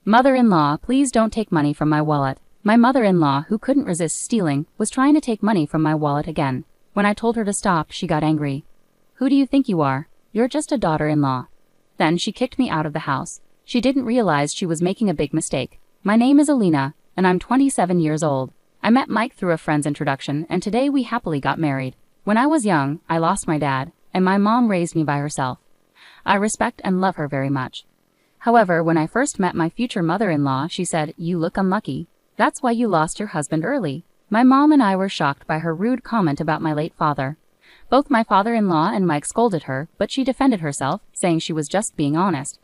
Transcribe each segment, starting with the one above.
Mother-in-law, please don't take money from my wallet. My mother-in-law, who couldn't resist stealing, was trying to take money from my wallet again. When I told her to stop, she got angry. Who do you think you are? You're just a daughter-in-law. Then she kicked me out of the house. She didn't realize she was making a big mistake. My name is Alina, and I'm 27 years old. I met Mike through a friend's introduction, and today we happily got married. When I was young, I lost my dad, and my mom raised me by herself. I respect and love her very much. However, when I first met my future mother-in-law, she said, "You look unlucky. That's why you lost your husband early." My mom and I were shocked by her rude comment about my late father. Both my father-in-law and Mike scolded her, but she defended herself, saying she was just being honest.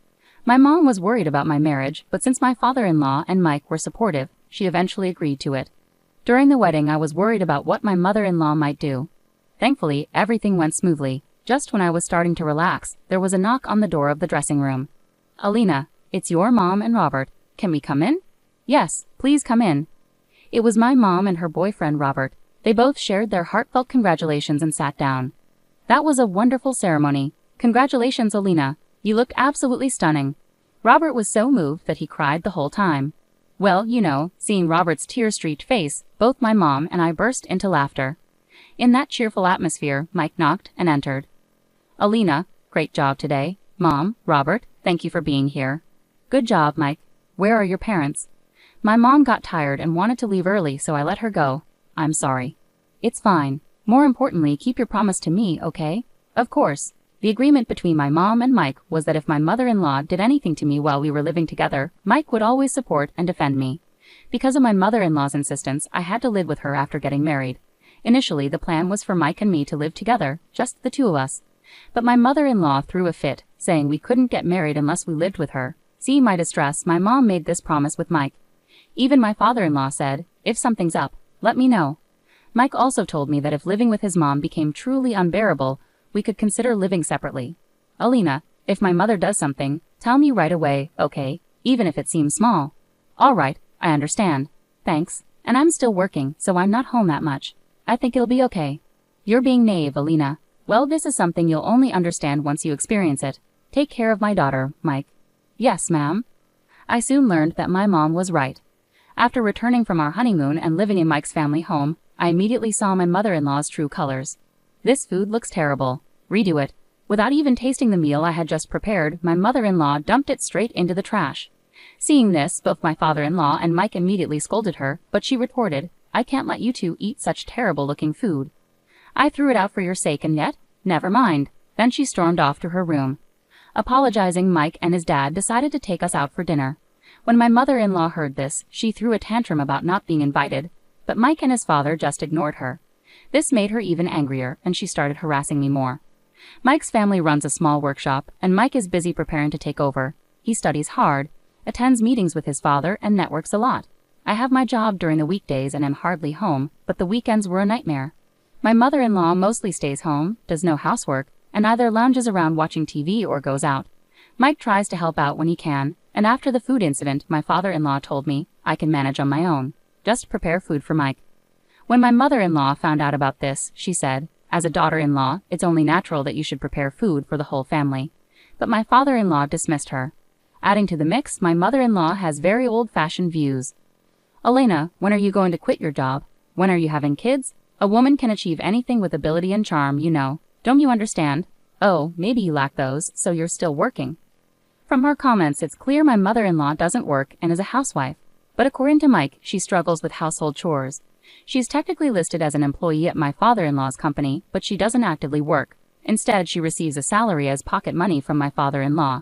My mom was worried about my marriage, but since my father-in-law and Mike were supportive, she eventually agreed to it. During the wedding, I was worried about what my mother-in-law might do. Thankfully, everything went smoothly. Just when I was starting to relax, there was a knock on the door of the dressing room. "Alina, it's your mom and Robert. Can we come in?" "Yes, please come in." It was my mom and her boyfriend Robert. They both shared their heartfelt congratulations and sat down. "That was a wonderful ceremony. Congratulations, Alina. You looked absolutely stunning." Robert was so moved that he cried the whole time. Well, seeing Robert's tear-streaked face, both my mom and I burst into laughter. In that cheerful atmosphere, Mike knocked and entered. "Alina, great job today. Mom, Robert, thank you for being here." "Good job, Mike. Where are your parents?" "My mom got tired and wanted to leave early, so I let her go." "I'm sorry." "It's fine. More importantly, keep your promise to me, okay?" "Of course." The agreement between my mom and Mike was that if my mother-in-law did anything to me while we were living together, Mike would always support and defend me. Because of my mother-in-law's insistence, I had to live with her after getting married. Initially, the plan was for Mike and me to live together, just the two of us. But my mother-in-law threw a fit, saying we couldn't get married unless we lived with her. Seeing my distress, my mom made this promise with Mike. Even my father-in-law said, "If something's up, let me know." Mike also told me that if living with his mom became truly unbearable, we could consider living separately. "Alina, if my mother does something, tell me right away, okay? Even if it seems small." "All right, I understand. Thanks. And I'm still working, so I'm not home that much. I think it'll be okay." "You're being naive, Alina. Well, this is something you'll only understand once you experience it. Take care of my daughter, Mike." "Yes, ma'am." I soon learned that my mom was right. After returning from our honeymoon and living in Mike's family home, I immediately saw my mother-in-law's true colors. "This food looks terrible. Redo it." Without even tasting the meal I had just prepared, my mother-in-law dumped it straight into the trash. Seeing this, both my father-in-law and Mike immediately scolded her, but she retorted, "I can't let you two eat such terrible-looking food." "I threw it out for your sake and yet? Never mind." Then she stormed off to her room. Apologizing, Mike and his dad decided to take us out for dinner. When my mother-in-law heard this, she threw a tantrum about not being invited, but Mike and his father just ignored her. This made her even angrier, and she started harassing me more. Mike's family runs a small workshop, and Mike is busy preparing to take over. He studies hard, attends meetings with his father, and networks a lot. I have my job during the weekdays and am hardly home, but the weekends were a nightmare. My mother-in-law mostly stays home, does no housework, and either lounges around watching TV or goes out. Mike tries to help out when he can, and after the food incident, my father-in-law told me I can manage on my own. Just prepare food for Mike. When my mother-in-law found out about this, she said, "As a daughter-in-law, it's only natural that you should prepare food for the whole family." But my father-in-law dismissed her. Adding to the mix, my mother-in-law has very old-fashioned views. "Alina, when are you going to quit your job? When are you having kids? A woman can achieve anything with ability and charm, you know. Don't you understand? Oh, maybe you lack those, so you're still working." From her comments, it's clear my mother-in-law doesn't work and is a housewife. But according to Mike, she struggles with household chores. She's technically listed as an employee at my father-in-law's company, but she doesn't actively work. Instead, she receives a salary as pocket money from my father-in-law.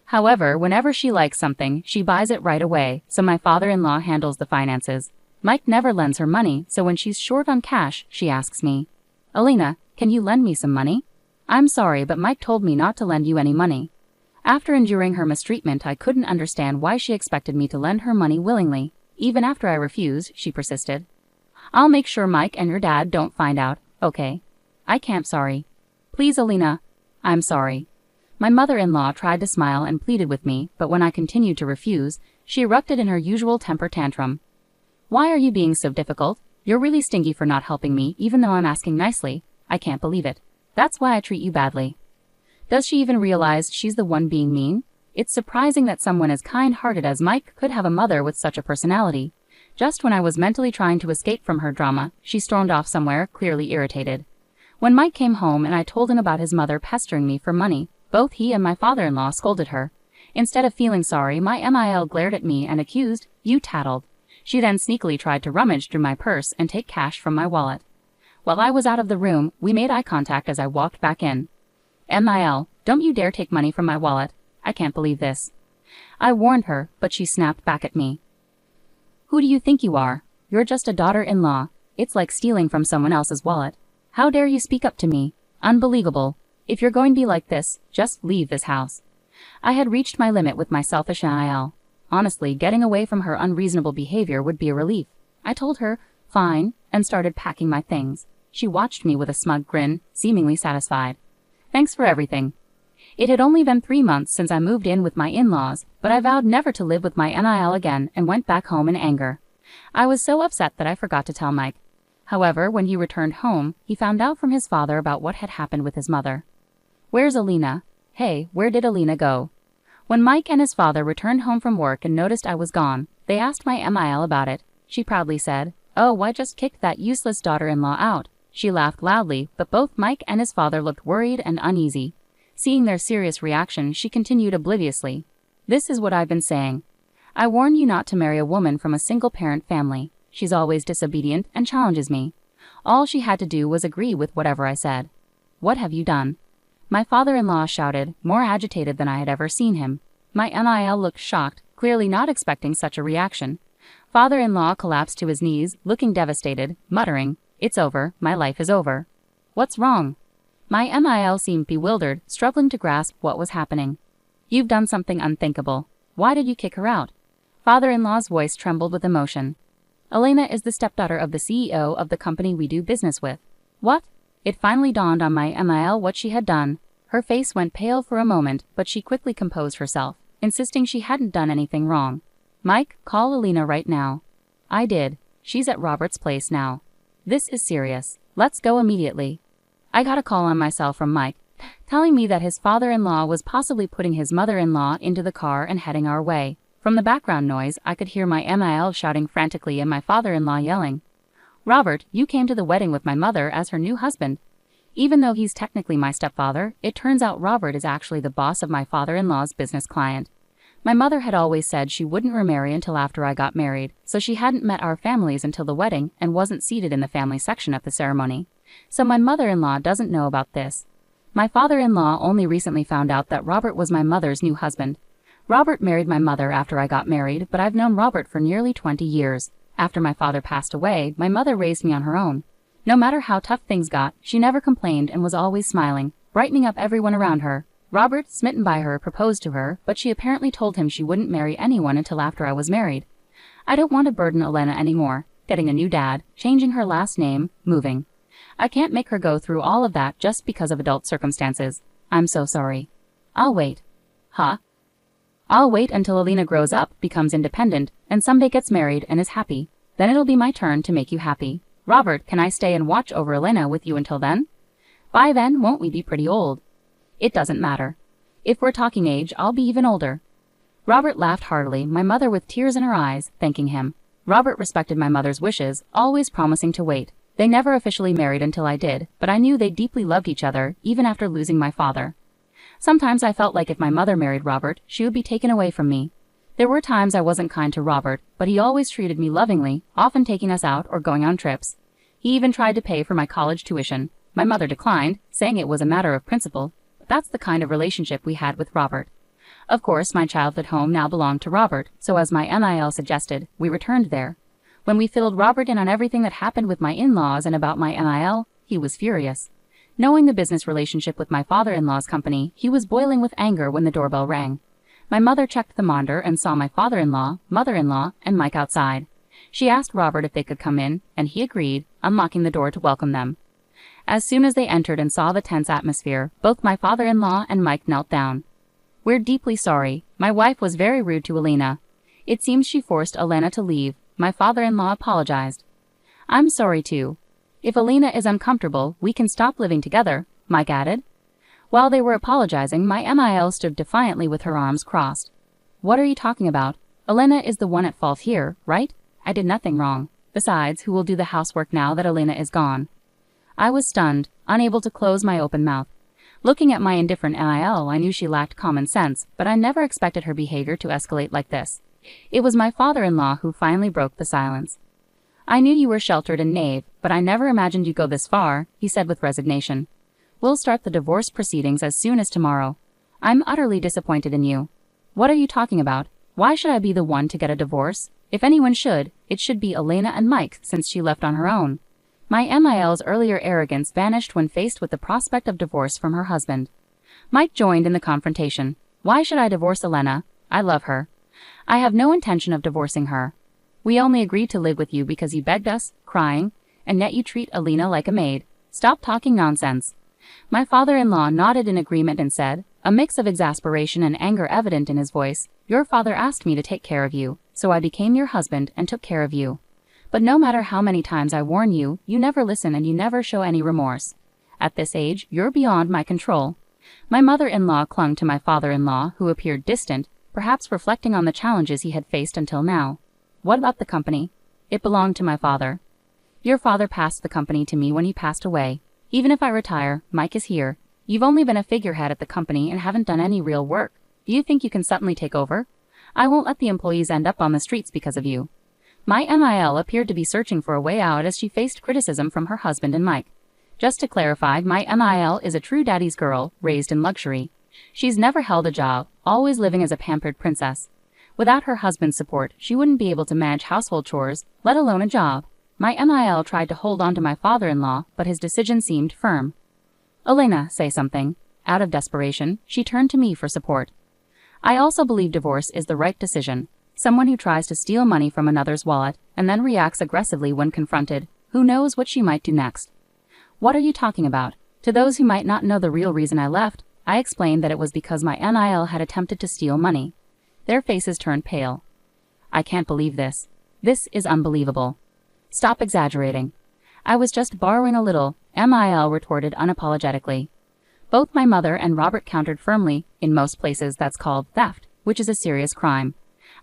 However, whenever she likes something, she buys it right away, so my father-in-law handles the finances. Mike never lends her money, so when she's short on cash, she asks me, "Alina, can you lend me some money?" "I'm sorry, but Mike told me not to lend you any money." After enduring her mistreatment, I couldn't understand why she expected me to lend her money willingly. Even after I refused, she persisted. "I'll make sure Mike and your dad don't find out, okay?" "I can't, sorry." "Please, Alina." "I'm sorry." My mother-in-law tried to smile and pleaded with me, but when I continued to refuse, she erupted in her usual temper tantrum. "Why are you being so difficult? You're really stingy for not helping me, even though I'm asking nicely. I can't believe it. That's why I treat you badly." Does she even realize she's the one being mean? It's surprising that someone as kind-hearted as Mike could have a mother with such a personality. Just when I was mentally trying to escape from her drama, she stormed off somewhere, clearly irritated. When Mike came home and I told him about his mother pestering me for money, both he and my father-in-law scolded her. Instead of feeling sorry, my MIL glared at me and accused, "You tattled." She then sneakily tried to rummage through my purse and take cash from my wallet. While I was out of the room, we made eye contact as I walked back in. "MIL, don't you dare take money from my wallet. I can't believe this." I warned her, but she snapped back at me. "Who do you think you are? You're just a daughter-in-law. It's like stealing from someone else's wallet. How dare you speak up to me? Unbelievable. If you're going to be like this, just leave this house." I had reached my limit with my selfish NIL. Honestly, getting away from her unreasonable behavior would be a relief. I told her, "Fine," and started packing my things. She watched me with a smug grin, seemingly satisfied. "Thanks for everything." It had only been 3 months since I moved in with my in-laws, but I vowed never to live with my NIL again and went back home in anger. I was so upset that I forgot to tell Mike. However, when he returned home, he found out from his father about what had happened with his mother. "Where's Alina? Hey, where did Alina go?" When Mike and his father returned home from work and noticed I was gone, they asked my MIL about it. She proudly said, "Oh, I just kicked that useless daughter-in-law out." She laughed loudly, but both Mike and his father looked worried and uneasy. Seeing their serious reaction, she continued obliviously. "This is what I've been saying. I warn you not to marry a woman from a single-parent family. She's always disobedient and challenges me." All she had to do was agree with whatever I said. "What have you done?" My father-in-law shouted, more agitated than I had ever seen him. My NIL looked shocked, clearly not expecting such a reaction. Father-in-law collapsed to his knees, looking devastated, muttering, "It's over, my life is over." "What's wrong?" My MIL seemed bewildered, struggling to grasp what was happening. "You've done something unthinkable. Why did you kick her out?" Father-in-law's voice trembled with emotion. "Elena is the stepdaughter of the CEO of the company we do business with." "What?" It finally dawned on my MIL what she had done. Her face went pale for a moment, but she quickly composed herself, insisting she hadn't done anything wrong. "Mike, call Alina right now." I did. "She's at Robert's place now. This is serious. Let's go immediately." I got a call on my cell from Mike, telling me that his father-in-law was possibly putting his mother-in-law into the car and heading our way. From the background noise, I could hear my MIL shouting frantically and my father-in-law yelling, "Robert, you came to the wedding with my mother as her new husband." Even though he's technically my stepfather, it turns out Robert is actually the boss of my father-in-law's business client. My mother had always said she wouldn't remarry until after I got married, so she hadn't met our families until the wedding and wasn't seated in the family section of the ceremony. So my mother-in-law doesn't know about this. My father-in-law only recently found out that Robert was my mother's new husband. Robert married my mother after I got married, but I've known Robert for nearly 20 years. After my father passed away, my mother raised me on her own. No matter how tough things got, she never complained and was always smiling, brightening up everyone around her. Robert, smitten by her, proposed to her, but she apparently told him she wouldn't marry anyone until after I was married. I don't want to burden Elena anymore, getting a new dad, changing her last name, moving. I can't make her go through all of that just because of adult circumstances. I'm so sorry. I'll wait. Huh? I'll wait until Alina grows up, becomes independent, and someday gets married and is happy. Then it'll be my turn to make you happy. Robert, can I stay and watch over Elena with you until then? By then, won't we be pretty old? It doesn't matter. If we're talking age, I'll be even older. Robert laughed heartily, my mother with tears in her eyes, thanking him. Robert respected my mother's wishes, always promising to wait. They never officially married until I did, but I knew they deeply loved each other, even after losing my father. Sometimes I felt like if my mother married Robert, she would be taken away from me. There were times I wasn't kind to Robert, but he always treated me lovingly, often taking us out or going on trips. He even tried to pay for my college tuition. My mother declined, saying it was a matter of principle, but that's the kind of relationship we had with Robert. Of course, my childhood home now belonged to Robert, so as my NIL suggested, we returned there. When we filled Robert in on everything that happened with my in-laws and about my NIL, he was furious. Knowing the business relationship with my father-in-law's company, he was boiling with anger when the doorbell rang. My mother checked the monitor and saw my father-in-law, mother-in-law, and Mike outside. She asked Robert if they could come in, and he agreed, unlocking the door to welcome them. As soon as they entered and saw the tense atmosphere, both my father-in-law and Mike knelt down. "We're deeply sorry. My wife was very rude to Alina. It seems she forced Elena to leave." My father-in-law apologized. "I'm sorry too. If Alina is uncomfortable, we can stop living together," Mike added. While they were apologizing, my MIL stood defiantly with her arms crossed. What are you talking about? Elena is the one at fault here, right? I did nothing wrong. Besides, who will do the housework now that Elena is gone? I was stunned, unable to close my open mouth. Looking at my indifferent MIL, I knew she lacked common sense, but I never expected her behavior to escalate like this. It was my father-in-law who finally broke the silence. I knew you were sheltered and naive, but I never imagined you'd go this far, he said with resignation. We'll start the divorce proceedings as soon as tomorrow. I'm utterly disappointed in you. What are you talking about? Why should I be the one to get a divorce? If anyone should, it should be Elena and Mike, since she left on her own. My MIL's earlier arrogance vanished when faced with the prospect of divorce from her husband. Mike joined in the confrontation. Why should I divorce Elena? I love her. I have no intention of divorcing her. We only agreed to live with you because you begged us, crying, and yet you treat Elena like a maid. Stop talking nonsense. My father-in-law nodded in agreement and said, a mix of exasperation and anger evident in his voice, your father asked me to take care of you, so I became your husband and took care of you. But no matter how many times I warn you, you never listen and you never show any remorse. At this age, you're beyond my control. My mother-in-law clung to my father-in-law, who appeared distant, perhaps reflecting on the challenges he had faced until now. What about the company? It belonged to my father. Your father passed the company to me when he passed away. Even if I retire, Mike is here. You've only been a figurehead at the company and haven't done any real work. Do you think you can suddenly take over? I won't let the employees end up on the streets because of you. My MIL appeared to be searching for a way out as she faced criticism from her husband and Mike. Just to clarify, my MIL is a true daddy's girl, raised in luxury. She's never held a job, always living as a pampered princess. Without her husband's support, she wouldn't be able to manage household chores, let alone a job. My MIL tried to hold on to my father-in-law, but his decision seemed firm. Elena, say something. Out of desperation, she turned to me for support. I also believe divorce is the right decision. Someone who tries to steal money from another's wallet and then reacts aggressively when confronted, who knows what she might do next. What are you talking about? To those who might not know the real reason I left, I explained that it was because my MIL had attempted to steal money. Their faces turned pale. I can't believe this. This is unbelievable. Stop exaggerating. I was just borrowing a little, MIL retorted unapologetically. Both my mother and Robert countered firmly. In most places that's called theft, which is a serious crime.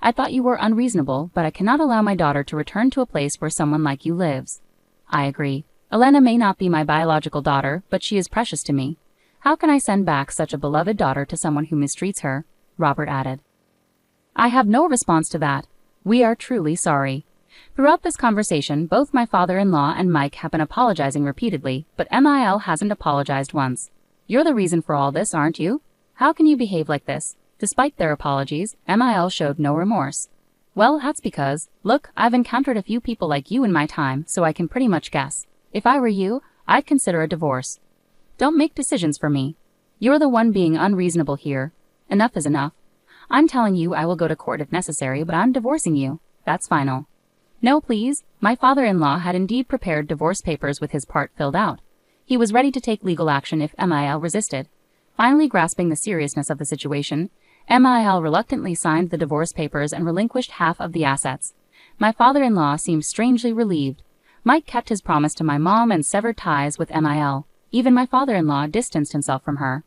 I thought you were unreasonable, but I cannot allow my daughter to return to a place where someone like you lives. I agree. Elena may not be my biological daughter, but she is precious to me. How can I send back such a beloved daughter to someone who mistreats her? Robert added. I have no response to that. We are truly sorry. Throughout this conversation, both my father-in-law and Mike have been apologizing repeatedly, but MIL hasn't apologized once. You're the reason for all this, aren't you? How can you behave like this? Despite their apologies, MIL showed no remorse. Well, that's because, look, I've encountered a few people like you in my time, so I can pretty much guess. If I were you, I'd consider a divorce. Don't make decisions for me. You're the one being unreasonable here. Enough is enough. I'm telling you I will go to court if necessary, but I'm divorcing you. That's final. No, please. My father-in-law had indeed prepared divorce papers with his part filled out. He was ready to take legal action if MIL resisted. Finally grasping the seriousness of the situation, MIL reluctantly signed the divorce papers and relinquished half of the assets. My father-in-law seemed strangely relieved. Mike kept his promise to my mom and severed ties with MIL. Even my father-in-law distanced himself from her.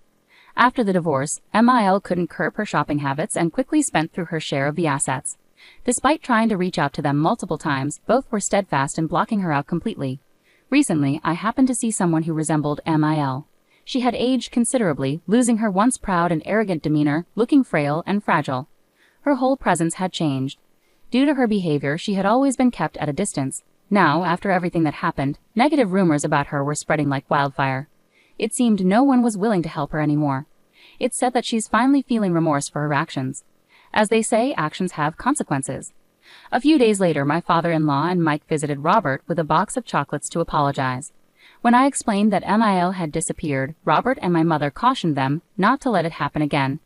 After the divorce, MIL couldn't curb her shopping habits and quickly spent through her share of the assets. Despite trying to reach out to them multiple times, both were steadfast in blocking her out completely. Recently, I happened to see someone who resembled MIL. She had aged considerably, losing her once proud and arrogant demeanor, looking frail and fragile. Her whole presence had changed. Due to her behavior, she had always been kept at a distance. Now, after everything that happened, negative rumors about her were spreading like wildfire. It seemed no one was willing to help her anymore. It's said that she's finally feeling remorse for her actions. As they say, actions have consequences. A few days later, my father-in-law and Mike visited Robert with a box of chocolates to apologize. When I explained that MIL had disappeared, Robert and my mother cautioned them not to let it happen again.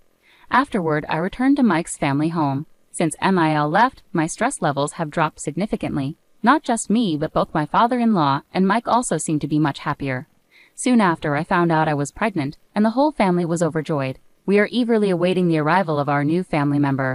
Afterward, I returned to Mike's family home. Since MIL left, my stress levels have dropped significantly. Not just me, but both my father-in-law and Mike also seemed to be much happier. Soon after, I found out I was pregnant, and the whole family was overjoyed. We are eagerly awaiting the arrival of our new family member.